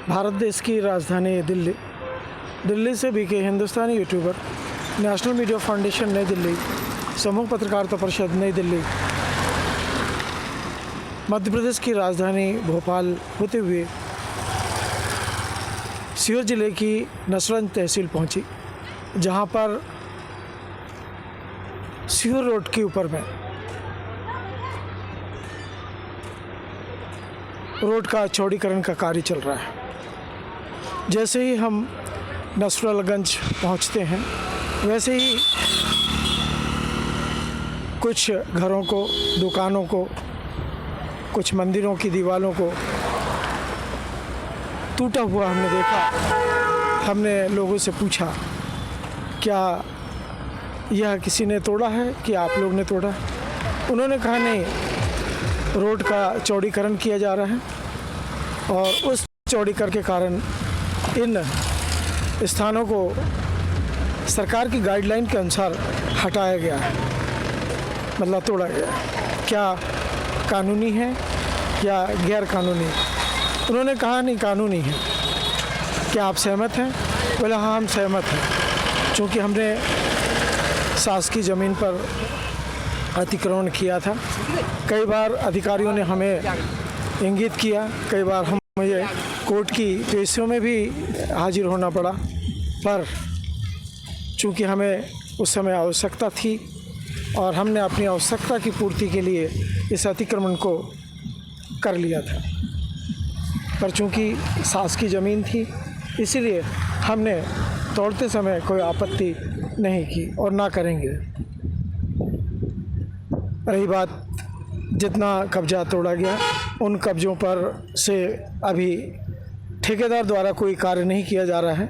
भारत देश की राजधानी दिल्ली से बीके हिंदुस्तानी यूट्यूबर, नेशनल मीडिया फाउंडेशन नई दिल्ली, समूह पत्रकारिता परिषद नई दिल्ली, मध्य प्रदेश की राजधानी भोपाल होते हुए सीहोर जिले की नसरगंज तहसील पहुंची, जहां पर सीहोर रोड के ऊपर में रोड का चौड़ीकरण का कार्य चल रहा है। जैसे ही हम नसरुल्लागंज पहुंचते हैं, वैसे ही कुछ घरों को, दुकानों को, कुछ मंदिरों की दीवारों को टूटा हुआ हमने देखा। हमने लोगों से पूछा, क्या यह किसी ने तोड़ा है कि आप लोग ने तोड़ा है? उन्होंने कहा नहीं, रोड का चौड़ीकरण किया जा रहा है और उस चौड़ीकरण के कारण इन स्थानों को सरकार की गाइडलाइन के अनुसार हटाया गया है, मतलब तोड़ा गया है। क्या कानूनी है या गैर कानूनी? उन्होंने कहा नहीं, कानूनी है। क्या आप सहमत हैं? बोले हाँ, हम सहमत हैं, क्योंकि हमने शासकीय ज़मीन पर अतिक्रमण किया था। कई बार अधिकारियों ने हमें इंगित किया, कई बार मुझे कोर्ट की पेशियों में भी हाजिर होना पड़ा, पर चूँकि हमें उस समय आवश्यकता थी और हमने अपनी आवश्यकता की पूर्ति के लिए इस अतिक्रमण को कर लिया था, पर चूँकि शासकीय ज़मीन थी, इसीलिए हमने तोड़ते समय कोई आपत्ति नहीं की और ना करेंगे। रही बात जितना कब्जा तोड़ा गया, उन कब्ज़ों पर से अभी ठेकेदार द्वारा कोई कार्य नहीं किया जा रहा है,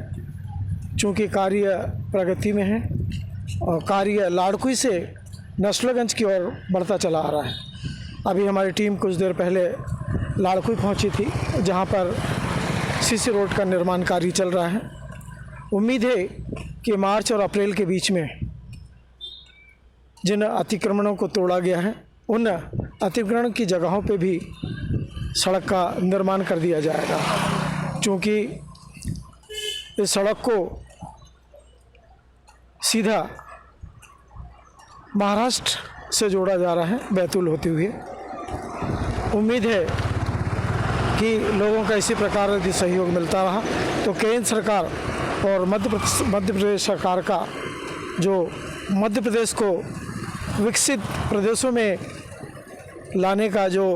क्योंकि कार्य प्रगति में है और कार्य लाड़कुई से नसरुल्लागंज की ओर बढ़ता चला आ रहा है। अभी हमारी टीम कुछ देर पहले लाड़कुई पहुंची थी, जहां पर सीसी रोड का निर्माण कार्य चल रहा है। उम्मीद है कि मार्च और अप्रैल के बीच में जिन अतिक्रमणों को तोड़ा गया है, उन अतिक्रमण की जगहों पे भी सड़क का निर्माण कर दिया जाएगा, क्योंकि इस सड़क को सीधा महाराष्ट्र से जोड़ा जा रहा है, बैतूल होते हुए। उम्मीद है कि लोगों का इसी प्रकार यदि सहयोग मिलता रहा तो केंद्र सरकार और मध्य प्रदेश सरकार का जो मध्य प्रदेश को विकसित प्रदेशों में लाने का जो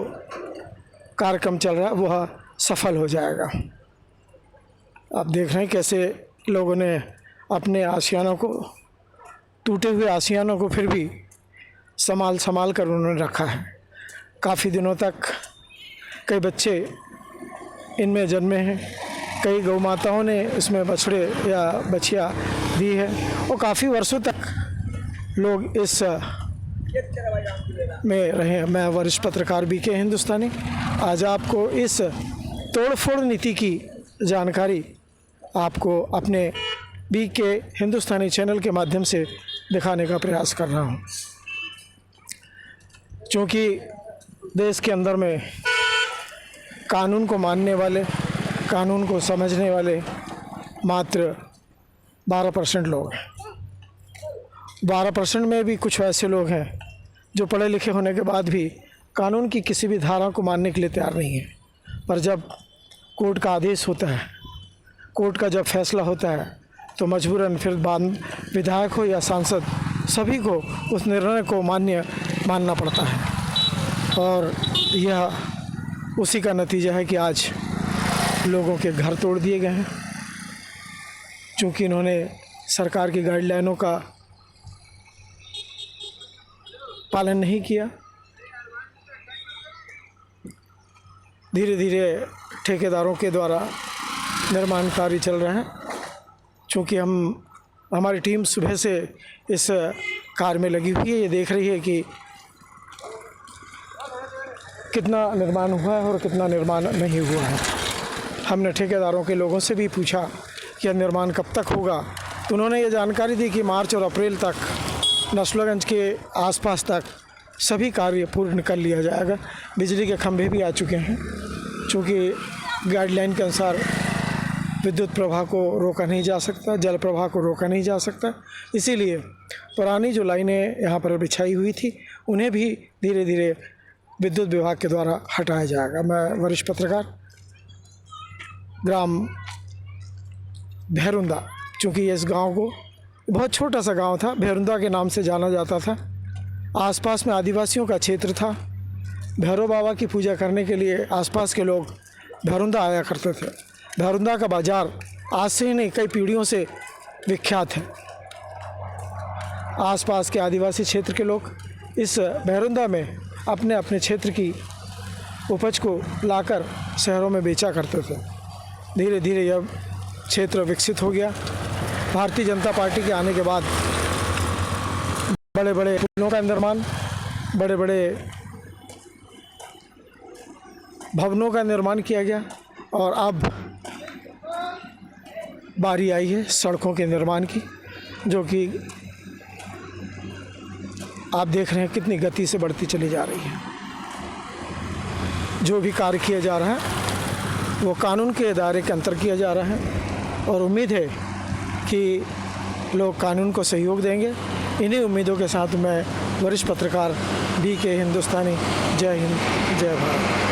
कार्यक्रम चल रहा है वह सफल हो जाएगा। आप देख रहे हैं कैसे लोगों ने अपने आशियानों को, टूटे हुए आशियानों को फिर भी संभाल कर उन्होंने रखा है। काफ़ी दिनों तक कई बच्चे इनमें जन्मे हैं, कई गौ माताओं ने इसमें बछड़े या बछिया दी है और काफ़ी वर्षों तक लोग इस में रहे। मैं वरिष्ठ पत्रकार बीके हिंदुस्तानी आज आपको इस तोड़फोड़ नीति की जानकारी आपको अपने बीके हिंदुस्तानी चैनल के माध्यम से दिखाने का प्रयास कर रहा हूँ, क्योंकि देश के अंदर में कानून को मानने वाले, कानून को समझने वाले मात्र 12% लोग हैं। 12% में भी कुछ ऐसे लोग हैं जो पढ़े लिखे होने के बाद भी कानून की किसी भी धारा को मानने के लिए तैयार नहीं है। पर जब कोर्ट का आदेश होता है, कोर्ट का जब फैसला होता है, तो मजबूरन फिर बाद विधायक हो या सांसद, सभी को उस निर्णय को मानना पड़ता है। और यह उसी का नतीजा है कि आज लोगों के घर तोड़ दिए गए हैं, क्योंकि इन्होंने सरकार की गाइडलाइनों का पालन नहीं किया। धीरे धीरे ठेकेदारों के द्वारा निर्माण कार्य चल रहा है। चूँकि हमारी टीम सुबह से इस कार्य में लगी हुई है, ये देख रही है कि कितना निर्माण हुआ है और कितना निर्माण नहीं हुआ है। हमने ठेकेदारों के लोगों से भी पूछा कि निर्माण कब तक होगा, तो उन्होंने ये जानकारी दी कि मार्च और अप्रैल तक नसरुल्लागंज के आसपास तक सभी कार्य पूर्ण कर लिया जाएगा। बिजली के खंभे भी आ चूके हैं, चूँकि गाइडलाइन के अनुसार विद्युत प्रवाह को रोका नहीं जा सकता, जल प्रवाह को रोका नहीं जा सकता। इसीलिए पुरानी जो लाइनें यहाँ पर बिछाई हुई थी उन्हें भी धीरे धीरे विद्युत विभाग के द्वारा हटाया जाएगा। मैं वरिष्ठ पत्रकार ग्राम भैरुंदा, चूँकि इस गांव को बहुत छोटा सा गांव था, भैरुंदा के नाम से जाना जाता था। आसपास में आदिवासियों का क्षेत्र था। भैरव बाबा की पूजा करने के लिए आसपास के लोग भैरुंदा आया करते थे। भैरुंदा का बाज़ार आज से ही नहीं कई पीढ़ियों से विख्यात है। आसपास के आदिवासी क्षेत्र के लोग इस भैरुंदा में अपने अपने क्षेत्र की उपज को लाकर शहरों में बेचा करते थे। धीरे धीरे यह क्षेत्र विकसित हो गया। भारतीय जनता पार्टी के आने के बाद बड़े बड़े पुलों का निर्माण, बड़े बड़े भवनों का निर्माण किया गया और अब बारी आई है सड़कों के निर्माण की, जो कि आप देख रहे हैं कितनी गति से बढ़ती चली जा रही है। जो भी कार्य किया जा रहा है वो कानून के दायरे के अंतर किया जा रहा है और उम्मीद है कि लोग कानून को सहयोग देंगे। इन्हीं उम्मीदों के साथ मैं वरिष्ठ पत्रकार BK हिंदुस्तानी, जय हिंद, जय भारत।